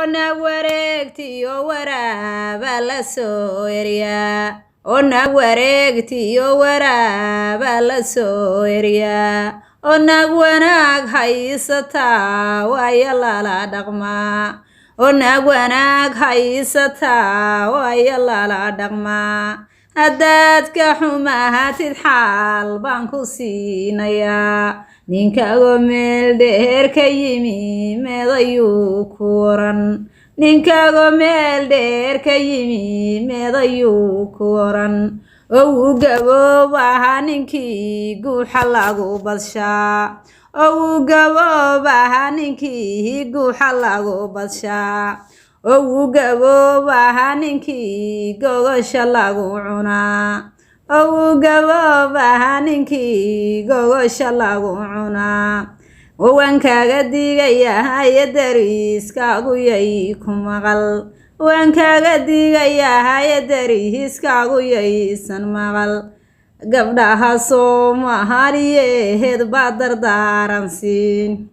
ona wareegtiyo waraaba la soo eryaa ona wareegtiyo waraaba la soo eryaa onag wanaag haysataa waaya lala dhaqmaa onag wanaag haysataa waaya lala dhaqmaa haddaad ka xumaatid xaal baan ku siinayaa ninkaago meel dheer ka yimi meedayuu ku oran ninkaago meel dheer ka yimi meedayuu ku oran owu gaboob ahaa ninkii guuxa lagu badshaa owu gaboob ahaa ninkii guuxa lagu badshaa owu gaboob ahaa ninkii gogosha lagu cunaa owu gaboob ahaa ninkii gogosha lagu cunaa waan kaaga digayaa dariiskaagu yay ku maqal waan kaaga digayaa dariiskaagu yaysan maqal gabdhaha Soomaaliyeed baa dardaaran siin